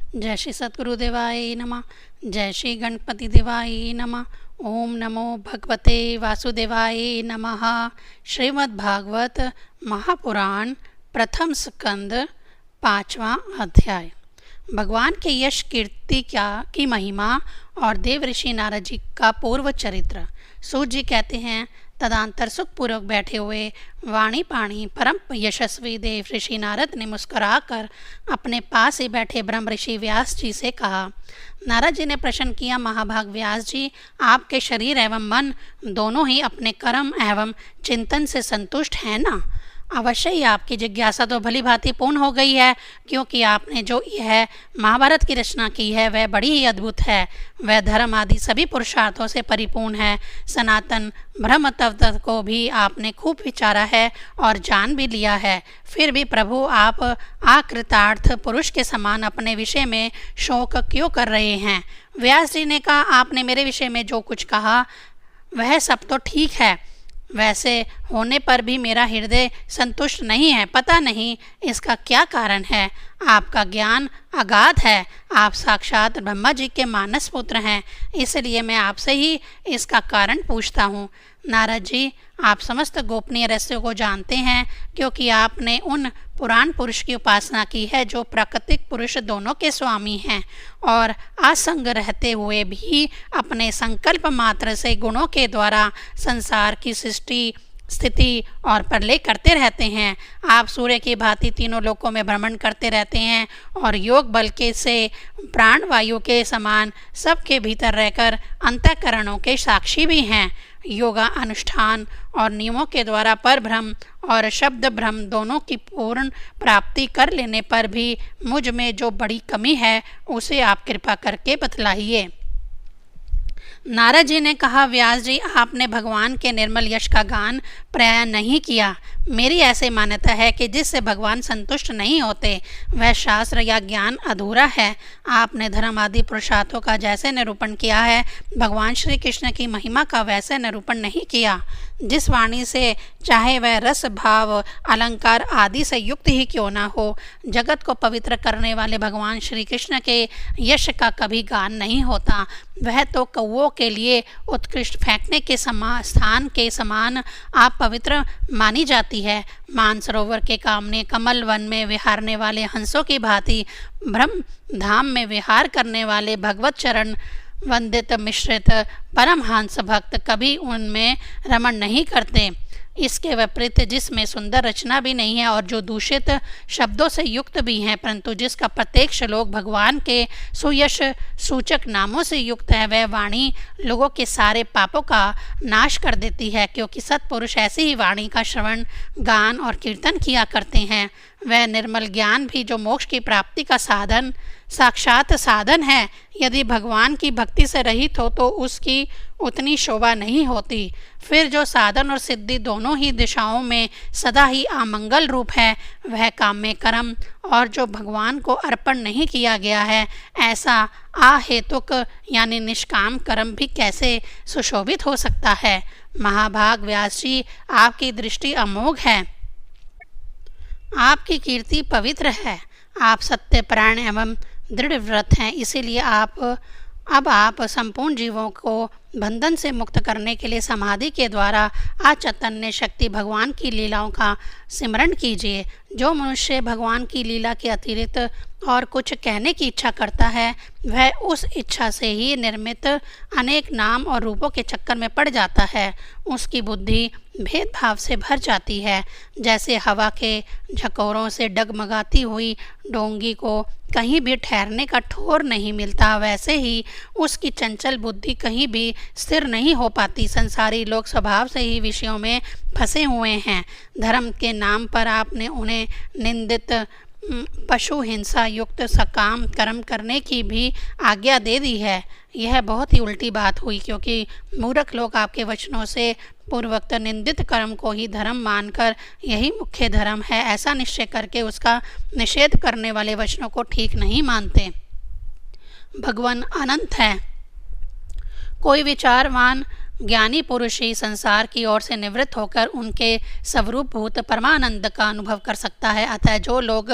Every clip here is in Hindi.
जय श्री सद्गुरुदेवाय नमः। जय श्री गणपति देवाय नमः। ओम नमो भगवते वासुदेवाय नमः। श्रीमद्भागवत महापुराण प्रथम स्कंद 5वां अध्याय। भगवान के यश कीर्ति की महिमा और देव ऋषि नारद जी का पूर्व चरित्र। सूत जी कहते हैं, तदंतर सुखपूर्वक बैठे हुए वाणी पाणी परम यशस्वी देव ऋषि नारद ने मुस्कुराकर अपने पास ही बैठे ब्रह्म ऋषि व्यास जी से कहा। नारद जी ने प्रश्न किया, महाभाग व्यास जी, आपके शरीर एवं मन दोनों ही अपने कर्म एवं चिंतन से संतुष्ट हैं ना? अवश्य ही आपकी जिज्ञासा तो भली भांति पूर्ण हो गई है, क्योंकि आपने जो यह महाभारत की रचना की है वह बड़ी ही अद्भुत है। वह धर्म आदि सभी पुरुषार्थों से परिपूर्ण है। सनातन ब्रह्म तत्व को भी आपने खूब विचारा है और जान भी लिया है। फिर भी प्रभु आप अकृतार्थ पुरुष के समान अपने विषय में शोक क्यों कर रहे हैं? व्यास जी ने कहा, आपने मेरे विषय में जो कुछ कहा वह सब तो ठीक है, वैसे होने पर भी मेरा हृदय संतुष्ट नहीं है। पता नहीं इसका क्या कारण है। आपका ज्ञान अगाध है, आप साक्षात ब्रह्मा जी के मानस पुत्र हैं, इसलिए मैं आपसे ही इसका कारण पूछता हूँ। नारद जी, आप समस्त गोपनीय रहस्यों को जानते हैं, क्योंकि आपने उन पुराण पुरुष की उपासना की है जो प्राकृतिक पुरुष दोनों के स्वामी हैं और असंग रहते हुए भी अपने संकल्प मात्र से गुणों के द्वारा संसार की सृष्टि स्थिति और प्रलय करते रहते हैं। आप सूर्य की भांति तीनों लोकों में भ्रमण करते रहते हैं और योग बल के से प्राण वायु के समान सबके भीतर रहकर अंतःकरणों के साक्षी भी हैं। योगा अनुष्ठान और नियमों के द्वारा पर भ्रम और शब्द भ्रम दोनों की पूर्ण प्राप्ति कर लेने पर भी मुझ में जो बड़ी कमी है उसे आप कृपा करके बतलाइए। नारद जी ने कहा, व्यास जी, आपने भगवान के निर्मल यश का गान प्राय नहीं किया। मेरी ऐसे मान्यता है कि जिससे भगवान संतुष्ट नहीं होते वह शास्त्र या ज्ञान अधूरा है। आपने धर्म आदि पुरुषार्थों का जैसे निरूपण किया है, भगवान श्री कृष्ण की महिमा का वैसे निरूपण नहीं किया। जिस वाणी से, चाहे वह रस भाव अलंकार आदि से युक्त ही क्यों ना हो, जगत को पवित्र करने वाले भगवान श्री कृष्ण के यश का कभी गान नहीं होता। वह तो कौओं के लिए उत्कृष्ट फेंकने के स्थान के समान आप पवित्र मानी जाती है। मानसरोवर के कामने कमल वन में विहारने वाले हंसों की भांति ब्रह्म धाम में विहार करने वाले भगवत चरण वंदित मिश्रित परमहंस भक्त कभी उनमें रमण नहीं करते। इसके विपरीत जिसमें सुंदर रचना भी नहीं है और जो दूषित शब्दों से युक्त भी हैं, परंतु जिसका प्रत्येक श्लोक भगवान के सुयश सूचक नामों से युक्त है, वह वाणी लोगों के सारे पापों का नाश कर देती है। क्योंकि सत्पुरुष ऐसी ही वाणी का श्रवण गान और कीर्तन किया करते हैं। वह निर्मल ज्ञान भी जो मोक्ष की प्राप्ति का साधन साक्षात साधन है, यदि भगवान की भक्ति से रहित हो तो उसकी उतनी शोभा नहीं होती। फिर जो साधन और सिद्धि दोनों ही दिशाओं में सदा ही अमंगल रूप है, वह काम्य कर्म और जो भगवान को अर्पण नहीं किया गया है, ऐसा अहेतुक यानी निष्काम कर्म भी कैसे सुशोभित हो सकता है? महाभाग व्यास जी, आपकी दृष्टि अमोघ है, आपकी कीर्ति पवित्र है, आप सत्यपरायण एवं दृढ़ व्रत हैं। इसीलिए आप संपूर्ण जीवों को बंधन से मुक्त करने के लिए समाधि के द्वारा अचैतन्य शक्ति भगवान की लीलाओं का सिमरण कीजिए। जो मनुष्य भगवान की लीला के अतिरिक्त और कुछ कहने की इच्छा करता है, वह उस इच्छा से ही निर्मित अनेक नाम और रूपों के चक्कर में पड़ जाता है। उसकी बुद्धि भेदभाव से भर जाती है। जैसे हवा के झकोरों से डगमगाती हुई डोंगी को कहीं भी ठहरने का ठोर नहीं मिलता, वैसे ही उसकी चंचल बुद्धि कहीं भी स्थिर नहीं हो पाती। संसारी लोग स्वभाव से ही विषयों में फंसे हुए हैं। धर्म के नाम पर आपने उन्हें निंदित पशु हिंसा युक्त सकाम कर्म करने की भी आज्ञा दे दी है। यह बहुत ही उल्टी बात हुई, क्योंकि मूर्ख लोग आपके वचनों से पूर्वोक्त निंदित कर्म को ही धर्म मानकर यही मुख्य धर्म है ऐसा निश्चय करके उसका निषेध करने वाले वचनों को ठीक नहीं मानते। भगवान अनंत है, कोई विचारवान ज्ञानी पुरुष ही संसार की ओर से निवृत्त होकर उनके स्वरूपभूत परमानंद का अनुभव कर सकता है। अतः जो लोग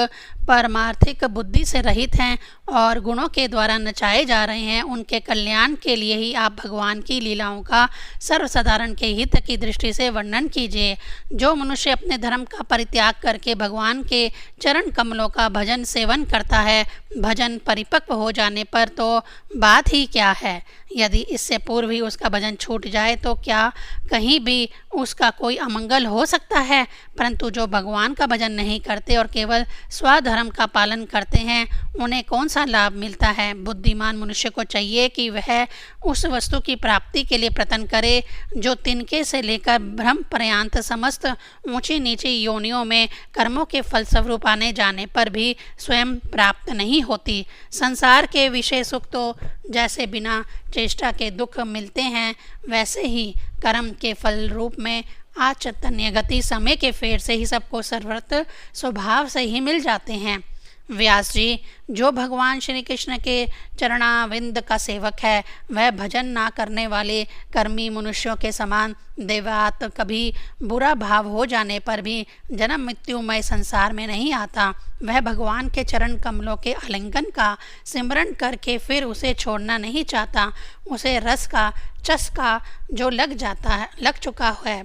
पारमार्थिक बुद्धि से रहित हैं और गुणों के द्वारा नचाए जा रहे हैं, उनके कल्याण के लिए ही आप भगवान की लीलाओं का सर्वसाधारण के हित की दृष्टि से वर्णन कीजिए। जो मनुष्य अपने धर्म का परित्याग करके भगवान के चरण कमलों का भजन सेवन करता है, भजन परिपक्व हो जाने पर तो बात ही क्या है। यदि इससे पूर्व ही उसका भजन छूट जाए तो क्या कहीं भी उसका कोई अमंगल हो सकता है। परंतु जो भगवान का भजन नहीं करते और केवल स्वधर्म का पालन करते हैं, उन्हें कौन सा लाभ मिलता है। बुद्धिमान मनुष्य को चाहिए कि वह उस वस्तु की प्राप्ति के लिए प्रयत्न करे जो तिनके से लेकर ब्रह्म पर्यंत समस्त ऊंची नीची योनियों में कर्मों के फलस्वरूप आने जाने पर भी स्वयं प्राप्त नहीं होती। संसार के विषय सुख तो जैसे बिना चेष्टा के दुख मिलते हैं, वैसे ही कर्म के फल रूप में आज चैतन्य गति समय के फेर से ही सबको सर्वत्र स्वभाव से ही मिल जाते हैं। व्यास जी, जो भगवान श्री कृष्ण के चरणाविंद का सेवक है, वह भजन ना करने वाले कर्मी मनुष्यों के समान देवात कभी बुरा भाव हो जाने पर भी जन्म मृत्युमय संसार में नहीं आता। वह भगवान के चरण कमलों के आलिंगन का सिमरण करके फिर उसे छोड़ना नहीं चाहता। उसे रस का चस्का जो लग चुका है,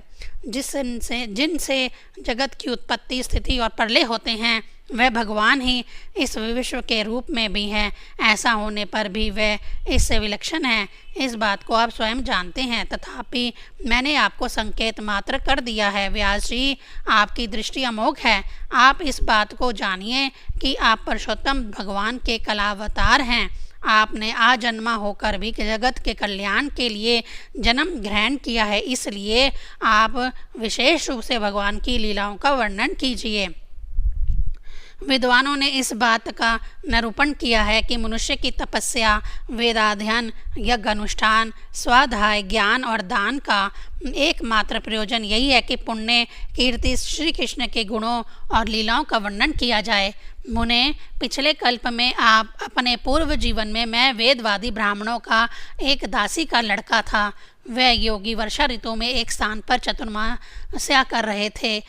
जिनसे जगत की उत्पत्ति स्थिति और प्रलय होते हैं, वह भगवान ही इस विश्व के रूप में भी हैं। ऐसा होने पर भी वह इससे विलक्षण है, इस बात को आप स्वयं जानते हैं। तथापि मैंने आपको संकेत मात्र कर दिया है। व्यास जी, आपकी दृष्टि अमोघ है। आप इस बात को जानिए कि आप पुरुषोत्तम भगवान के कलावतार हैं। आपने आजन्मा होकर भी जगत के कल्याण के लिए जन्म ग्रहण किया है, इसलिए आप विशेष रूप से भगवान की लीलाओं का वर्णन कीजिए। विद्वानों ने इस बात का निरूपण किया है कि मनुष्य की तपस्या, वेदाध्ययन, यज्ञ अनुष्ठान, स्वाध्याय, ज्ञान और दान का एकमात्र प्रयोजन यही है कि पुण्य कीर्ति श्री कृष्ण के गुणों और लीलाओं का वर्णन किया जाए। मुने, पिछले कल्प में आप अपने पूर्व जीवन में मैं वेदवादी ब्राह्मणों का एक दासी का लड़का था। वह योगी वर्षा ऋतु में एक स्थान पर चतुर्मास्या कर रहे थे।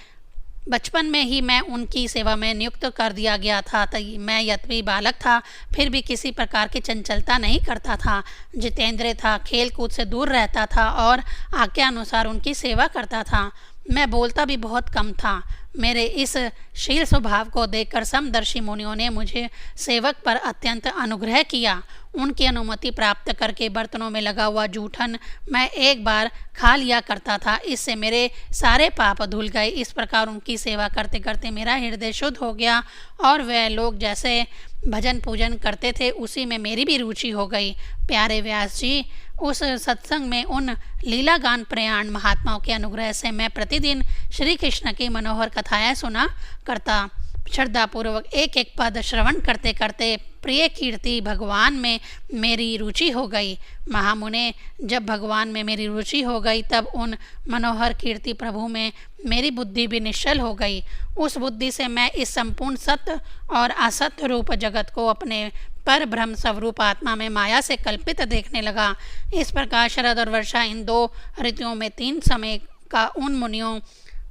बचपन में ही मैं उनकी सेवा में नियुक्त कर दिया गया था। मैं यत्वी बालक था, फिर भी किसी प्रकार की चंचलता नहीं करता था। जितेंद्रिय था, खेल कूद से दूर रहता था और आज्ञा अनुसार उनकी सेवा करता था। मैं बोलता भी बहुत कम था। मेरे इस शील स्वभाव को देखकर समदर्शी मुनियों ने मुझे सेवक पर अत्यंत अनुग्रह किया। उनकी अनुमति प्राप्त करके बर्तनों में लगा हुआ जूठन मैं एक बार खा लिया करता था। इससे मेरे सारे पाप धुल गए। इस प्रकार उनकी सेवा करते करते मेरा हृदय शुद्ध हो गया और वह लोग जैसे भजन पूजन करते थे, उसी में मेरी भी रुचि हो गई। प्यारे व्यास जी, उस सत्संग में उन लीला गान प्रयाण महात्माओं के अनुग्रह से मैं प्रतिदिन श्री कृष्ण की मनोहर कथाएं सुना करता। श्रद्धापूर्वक एक एक पद श्रवण करते करते प्रिय कीर्ति भगवान में मेरी रुचि हो गई। महामुने, जब भगवान में मेरी रुचि हो गई तब उन मनोहर कीर्ति प्रभु में मेरी बुद्धि भी निश्चल हो गई। उस बुद्धि से मैं इस संपूर्ण सत्य और असत्य रूप जगत को अपने पर ब्रह्म स्वरूप आत्मा में माया से कल्पित देखने लगा। इस प्रकार शरद और वर्षा, इन दो ऋतुओं में तीन समय का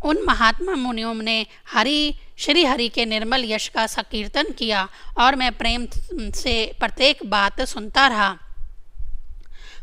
उन महात्मा मुनियों ने श्री हरि के निर्मल यश का संकीर्तन किया और मैं प्रेम से प्रत्येक बात सुनता रहा।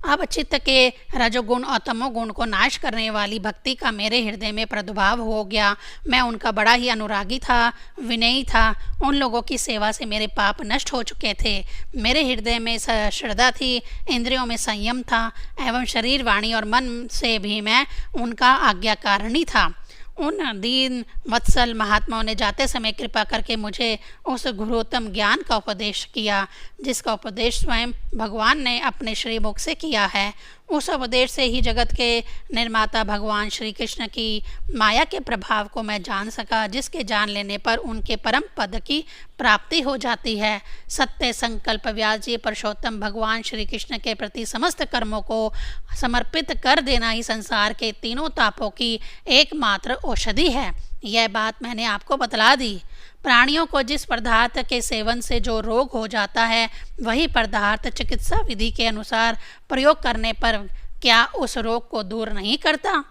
अब चित्त के रजोगुण और तमोगुण को नाश करने वाली भक्ति का मेरे हृदय में प्रादुर्भाव हो गया। मैं उनका बड़ा ही अनुरागी था, विनयी था। उन लोगों की सेवा से मेरे पाप नष्ट हो चुके थे। मेरे हृदय में श्रद्धा थी, इंद्रियों में संयम था एवं शरीर, वाणी और मन से भी मैं उनका आज्ञाकारिणी था। उन दीन वत्सल महात्माओं ने जाते समय कृपा करके मुझे उस गुरुतम ज्ञान का उपदेश किया, जिसका उपदेश स्वयं भगवान ने अपने श्रीमुख से किया है। उस उपदेश से ही जगत के निर्माता भगवान श्री कृष्ण की माया के प्रभाव को मैं जान सका, जिसके जान लेने पर उनके परम पद की प्राप्ति हो जाती है। सत्य संकल्प व्यास जी, पुरुषोत्तम भगवान श्री कृष्ण के प्रति समस्त कर्मों को समर्पित कर देना ही संसार के तीनों तापों की एकमात्र औषधि है। यह बात मैंने आपको बतला दी। प्राणियों को जिस पदार्थ के सेवन से जो रोग हो जाता है, वही पदार्थ चिकित्सा विधि के अनुसार प्रयोग करने पर क्या उस रोग को दूर नहीं करता?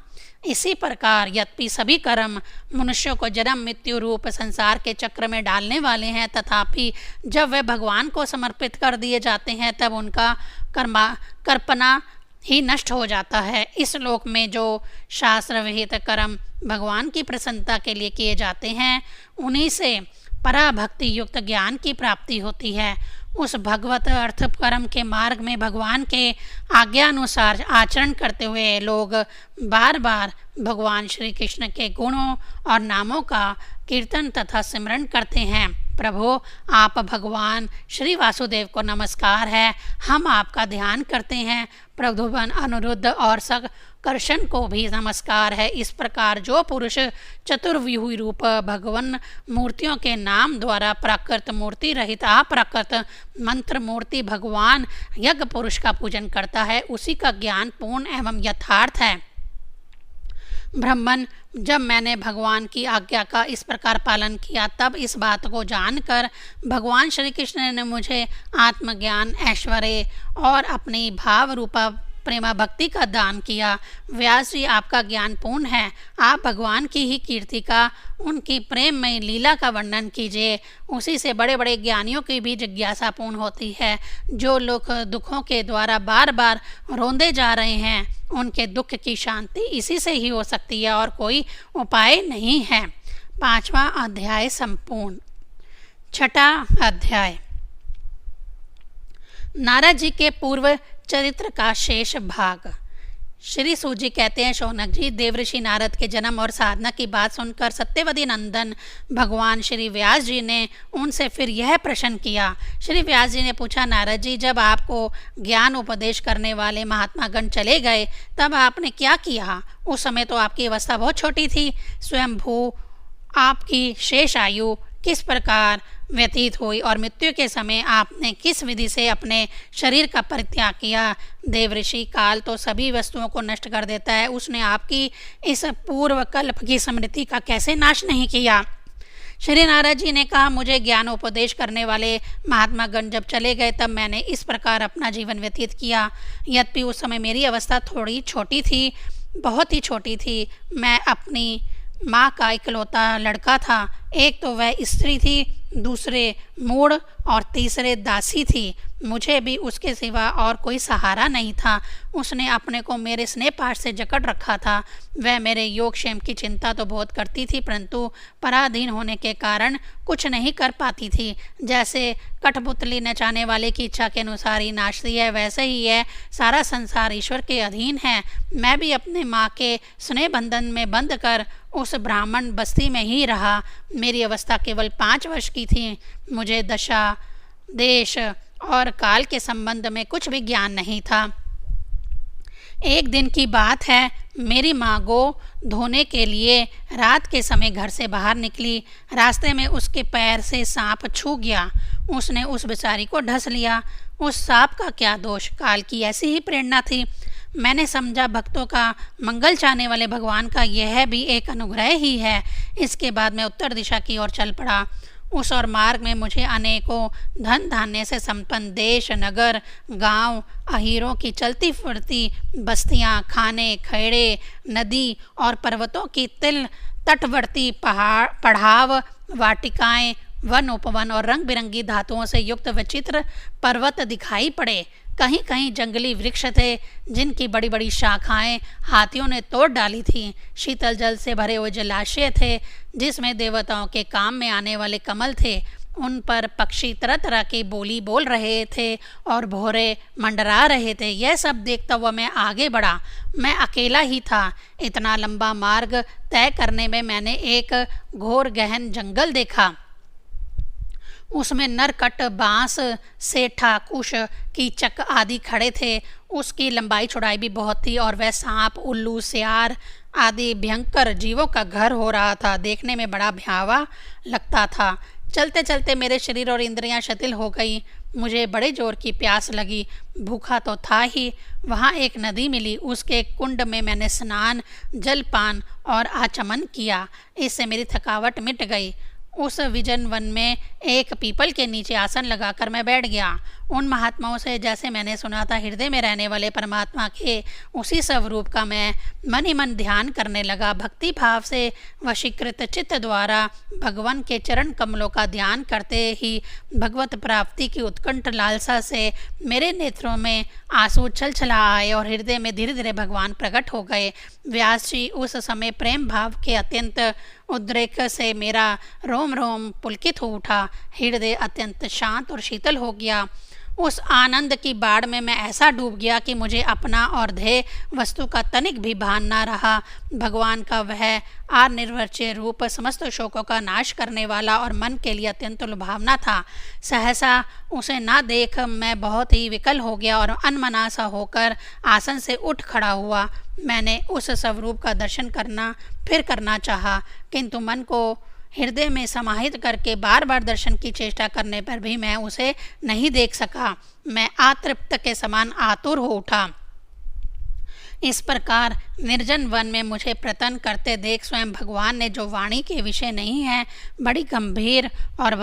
इसी प्रकार यद्यपि सभी कर्म मनुष्यों को जन्म मृत्यु रूप संसार के चक्र में डालने वाले हैं, तथापि जब वे भगवान को समर्पित कर दिए जाते हैं तब उनका कर्पणा ही नष्ट हो जाता है। इस लोक में जो शास्त्र विहित कर्म भगवान की प्रसन्नता के लिए किए जाते हैं, उन्हीं से पराभक्ति युक्त ज्ञान की प्राप्ति होती है। उस भगवत अर्थ कर्म के मार्ग में भगवान के आज्ञा अनुसार आचरण करते हुए लोग बार बार भगवान श्री कृष्ण के गुणों और नामों का कीर्तन तथा सिमरन करते हैं। प्रभु, आप भगवान श्री वासुदेव को नमस्कार है, हम आपका ध्यान करते हैं। प्रद्युम्न, अनिरुद्ध और संकर्षण को भी नमस्कार है। इस प्रकार जो पुरुष चतुर्व्यूही रूप भगवान मूर्तियों के नाम द्वारा प्राकृत मूर्ति रहित अप्राकृत मंत्र मूर्ति भगवान यज्ञ पुरुष का पूजन करता है, उसी का ज्ञान पूर्ण एवं यथार्थ है। ब्राह्मण, जब मैंने भगवान की आज्ञा का इस प्रकार पालन किया तब इस बात को जानकर भगवान श्री कृष्ण ने मुझे आत्मज्ञान, ऐश्वर्य और अपनी भाव रूपा प्रेमा भक्ति का दान किया। व्यास जी, आपका ज्ञान पूर्ण है, आप भगवान की ही कीर्ति का, उनकी प्रेम में लीला का वर्णन कीजिए। उसी से बड़े बड़े ज्ञानियों की भी जिज्ञासा पूर्ण होती है। जो लोग दुखों के द्वारा बार बार रोंदे जा रहे हैं, उनके दुख की शांति इसी से ही हो सकती है और कोई उपाय नहीं है। 5वां अध्याय संपूर्ण। 6ठा अध्याय नारद जी के पूर्व चरित्र का शेष भाग। श्री सूत जी कहते हैं, शौनक जी, देवऋषि नारद के जन्म और साधना की बात सुनकर सत्यवती नंदन भगवान श्री व्यास जी ने उनसे फिर यह प्रश्न किया। श्री व्यास जी ने पूछा, नारद जी, जब आपको ज्ञान उपदेश करने वाले महात्मा गण चले गए तब आपने क्या किया? उस समय तो आपकी अवस्था बहुत छोटी थी। स्वयंभू आपकी शेष आयु किस प्रकार व्यतीत हुई और मृत्यु के समय आपने किस विधि से अपने शरीर का परित्याग किया? देवऋषि, काल तो सभी वस्तुओं को नष्ट कर देता है, उसने आपकी इस पूर्व कल्प की स्मृति का कैसे नाश नहीं किया? श्री नारद जी ने कहा, मुझे ज्ञान उपदेश करने वाले महात्मा गण जब चले गए तब मैंने इस प्रकार अपना जीवन व्यतीत किया। यद्यपि उस समय मेरी अवस्था थोड़ी छोटी थी, बहुत ही छोटी थी। मैं अपनी माँ का इकलौता लड़का था। एक तो वह स्त्री थी, दूसरे मूढ़ और तीसरे दासी थी। मुझे भी उसके सिवा और कोई सहारा नहीं था। उसने अपने को मेरे स्नेह पाश से जकड़ रखा था। वह मेरे योगक्षेम की चिंता तो बहुत करती थी, परंतु पराधीन होने के कारण कुछ नहीं कर पाती थी। जैसे कठपुतली नचाने वाले की इच्छा के अनुसार ही नाचती है, वैसे ही यह सारा संसार ईश्वर के अधीन है। मैं भी अपने माँ के स्नेह बंधन में बंध कर उस ब्राह्मण बस्ती में ही रहा। मेरी अवस्था केवल 5 वर्ष की थी। मुझे दशा, देश और काल के संबंध में कुछ भी ज्ञान नहीं था। एक दिन की बात है, मेरी माँ गो धोने के लिए रात के समय घर से बाहर निकली। रास्ते में उसके पैर से सांप छू गया। उसने उस बेचारी को ढस लिया। उस सांप का क्या दोष, काल की ऐसी ही प्रेरणा थी। मैंने समझा धक्तों का मंगल चाहने वाले भगवान का यह भी एक अनुग्रह ही है। इसके बाद मैं उत्तर दिशा की ओर चल पड़ा। उस और मार्ग में मुझे अनेकों धन धान्य से संपन्न देश, नगर, गांव, अहीरों की चलती फिरती बस्तियां, खाने, खेड़े, नदी और पर्वतों की तिल तटवर्ती पढ़ाव, वाटिकाएं, वन उपवन और रंग बिरंगी धातुओं से युक्त विचित्र पर्वत दिखाई पड़े। कहीं कहीं जंगली वृक्ष थे जिनकी बड़ी बड़ी शाखाएं हाथियों ने तोड़ डाली थीं। शीतल जल से भरे हुए जलाशय थे जिसमें देवताओं के काम में आने वाले कमल थे। उन पर पक्षी तरह तरह की बोली बोल रहे थे और भौरे मंडरा रहे थे। यह सब देखता हुआ मैं आगे बढ़ा। मैं अकेला ही था। इतना लंबा मार्ग तय करने में मैंने एक घोर गहन जंगल देखा। उसमें नरकट, बांस, सेठा, कुश, कीचक आदि खड़े थे। उसकी लंबाई चौड़ाई भी बहुत थी और वह सांप, उल्लू, सियार आदि भयंकर जीवों का घर हो रहा था। देखने में बड़ा भयावह लगता था। चलते चलते मेरे शरीर और इंद्रियां शिथिल हो गई। मुझे बड़े जोर की प्यास लगी। भूखा तो था ही। वहाँ एक नदी मिली। उसके कुंड में मैंने स्नान, जलपान और आचमन किया। इससे मेरी थकावट मिट गई। उस विजन वन में एक पीपल के नीचे आसन लगाकर मैं बैठ गया। उन महात्माओं से जैसे मैंने सुना था, हृदय में रहने वाले परमात्मा के उसी स्वरूप का मैं मन ही मन ध्यान करने लगा। भक्ति भाव से वशीकृत चित्त द्वारा भगवान के चरण कमलों का ध्यान करते ही भगवत प्राप्ति की उत्कंठ लालसा से मेरे नेत्रों में आंसू छलछला आए और हृदय में धीरे धीरे भगवान प्रकट हो गए। व्यास जी, उस समय प्रेम भाव के अत्यंत उद्रेक से मेरा रोम रोम पुलकित हो उठा। हृदय अत्यंत शांत और शीतल हो गया। उस आनंद की बाढ़ में मैं ऐसा डूब गया कि मुझे अपना और ध्येय वस्तु का तनिक भी भान ना रहा। भगवान का वह अनिर्वचनीय रूप समस्त शोकों का नाश करने वाला और मन के लिए अत्यंत लुभावना था। सहसा उसे ना देख मैं बहुत ही विकल हो गया और अनमना सा होकर आसन से उठ खड़ा हुआ। मैंने उस स्वरूप का दर्शन करना चाहा, किंतु मन को हृदय में समाहित करके बार बार दर्शन की चेष्टा करने पर भी मैं उसे नहीं देख सका। मैं अतृप्त के समान आतुर हो उठा। इस प्रकार निर्जन वन में मुझे प्रतन करते देख स्वयं भगवान ने, जो वाणी के विषय नहीं है, बड़ी गंभीर और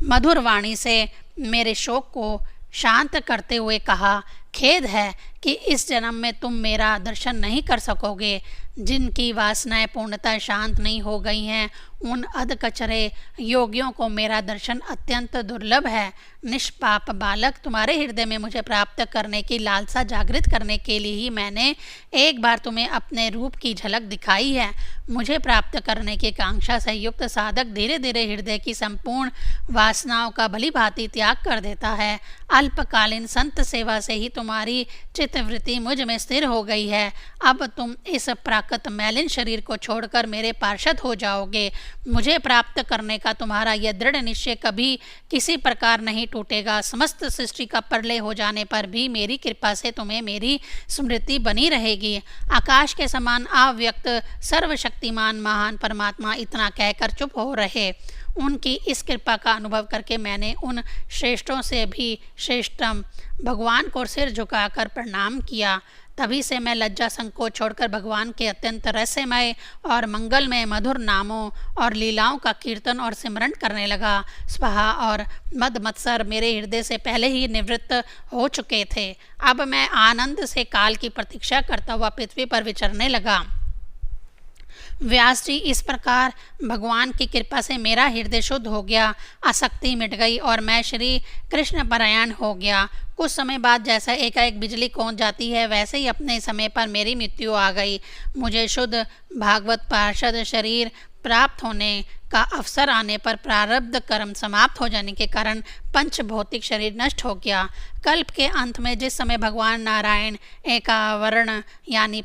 मधुर वाणी से मेरे शोक को शांत करते हुए कहा, खेद है कि इस जन्म में तुम मेरा दर्शन नहीं कर सकोगे। जिनकी वासनाएं पूर्णतः शांत नहीं हो गई हैं, उन अधकचरे योगियों को मेरा दर्शन अत्यंत दुर्लभ है। निष्पाप बालक, तुम्हारे हृदय में मुझे प्राप्त करने की लालसा जागृत करने के लिए ही मैंने एक बार तुम्हें अपने रूप की झलक दिखाई है। मुझे प्राप्त करने की कांक्षा से युक्त साधक धीरे धीरे हृदय की संपूर्ण वासनाओं का भली भांति त्याग कर देता है। अल्पकालीन संत सेवा से ही तुम्हारी चित्तवृत्ति मुझ में स्थिर हो गई है। अब तुम इस प्राकृत मैलिन शरीर को छोड़कर मेरे पार्षद हो जाओगे। मुझे प्राप्त करने का तुम्हारा यह दृढ़ निश्चय कभी किसी प्रकार नहीं टूटेगा। समस्त सृष्टि का प्रलय हो जाने पर भी मेरी कृपा से तुम्हें मेरी स्मृति बनी रहेगी। आकाश के समान अव्यक्त सर्वशक्तिमान महान परमात्मा इतना कहकर चुप हो रहे। उनकी इस कृपा का अनुभव करके मैंने उन श्रेष्ठों से भी श्रेष्ठतम भगवान को सिर झुकाकर प्रणाम किया। तभी से मैं लज्जा संकोच छोड़कर भगवान के अत्यंत रहस्यमय और मंगलमय मधुर नामों और लीलाओं का कीर्तन और सिमरन करने लगा। स्वाहा और मद मत्सर मेरे हृदय से पहले ही निवृत्त हो चुके थे। अब मैं आनंद से काल की प्रतीक्षा करता हुआ पृथ्वी पर विचरने लगा। व्यास जी, इस प्रकार भगवान की कृपा से मेरा हृदय शुद्ध हो गया, आसक्ति मिट गई और मैं श्री कृष्ण परायण हो गया। कुछ समय बाद जैसा एकाएक बिजली कौंध जाती है, वैसे ही अपने समय पर मेरी मृत्यु आ गई। मुझे शुद्ध भागवत पार्षद शरीर प्राप्त होने का अवसर आने पर प्रारब्ध कर्म समाप्त हो जाने के कारण पंच भौतिक शरीर नष्ट हो गया। कल्प के अंत में जिस समय भगवान नारायण एकावरण यानी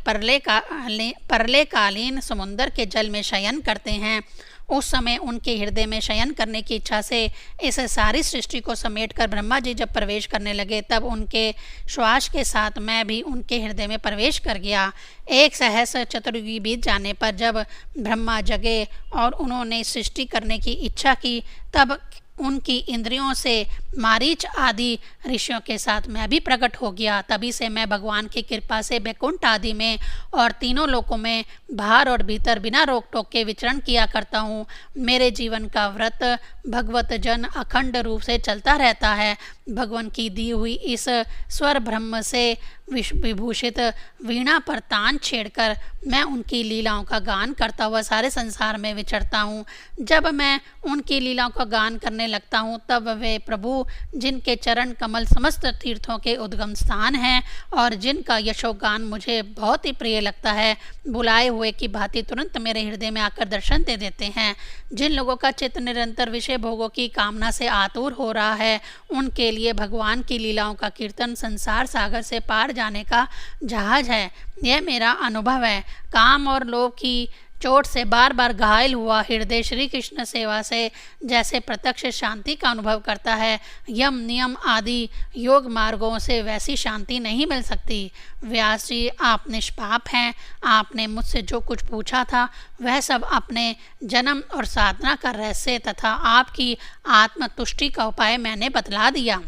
परलेकालीन समुद्र के जल में शयन करते हैं, उस समय उनके हृदय में शयन करने की इच्छा से इस सारी सृष्टि को समेटकर ब्रह्मा जी जब प्रवेश करने लगे, तब उनके श्वास के साथ मैं भी उनके हृदय में प्रवेश कर गया। एक सहस्र चतुर्युगी बीत जाने पर जब ब्रह्मा जगे और उन्होंने सृष्टि करने की इच्छा की, तब उनकी इंद्रियों से मारीच आदि ऋषियों के साथ मैं भी प्रकट हो गया। तभी से मैं भगवान की कृपा से बैकुंठ आदि में और तीनों लोकों में बाहर और भीतर बिना रोक टोक के विचरण किया करता हूँ। मेरे जीवन का व्रत भगवत जन अखंड रूप से चलता रहता है। भगवान की दी हुई इस स्वर ब्रह्म से विभूषित वीणा पर तान छेड़कर मैं उनकी लीलाओं का गान करता हुआ सारे संसार में विचरता हूँ। जब मैं उनकी लीलाओं का गान करने लगता हूँ, तब वे प्रभु जिनके चरण कमल समस्त तीर्थों के उद्गम स्थान हैं और जिनका यशोगान मुझे बहुत ही प्रिय लगता है, बुलाए हुए की भांति तुरंत मेरे हृदय में आकर दर्शन दे देते हैं। जिन लोगों का चित्त निरंतर विषय भोगों की कामना से आतुर हो रहा है, उनके लिए भगवान की लीलाओं का कीर्तन संसार सागर से पार जाने का जहाज है। यह मेरा अनुभव है। काम और लोभ की चोट से बार बार घायल हुआ हृदय श्री कृष्ण सेवा से जैसे प्रत्यक्ष शांति का अनुभव करता है, यम नियम आदि योग मार्गों से वैसी शांति नहीं मिल सकती। व्यास जी, आप निष्पाप हैं। आपने मुझसे जो कुछ पूछा था वह सब अपने जन्म और साधना का रहस्य तथा आपकी आत्मतुष्टि का उपाय मैंने बतला दिया।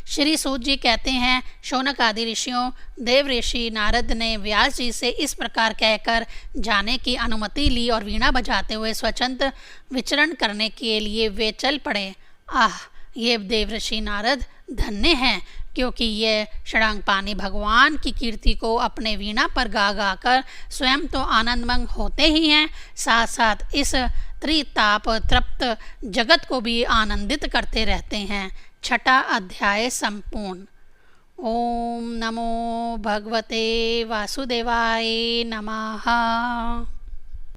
श्री सूत जी कहते हैं, शौनक आदि ऋषियों देव ऋषि नारद ने व्यास जी से इस प्रकार कहकर जाने की अनुमति ली और वीणा बजाते हुए स्वच्छंद विचरण करने के लिए वे चल पड़े। आह, ये देवऋषि नारद धन्य हैं, क्योंकि ये षडांगपाणि भगवान की कीर्ति को अपने वीणा पर गा गा कर स्वयं तो आनंदमग्न होते ही हैं, साथ साथ इस त्रिताप तृप्त जगत को भी आनंदित करते रहते हैं। छठा अध्याय संपूर्ण। ओम नमो भगवते वासुदेवाय नमः।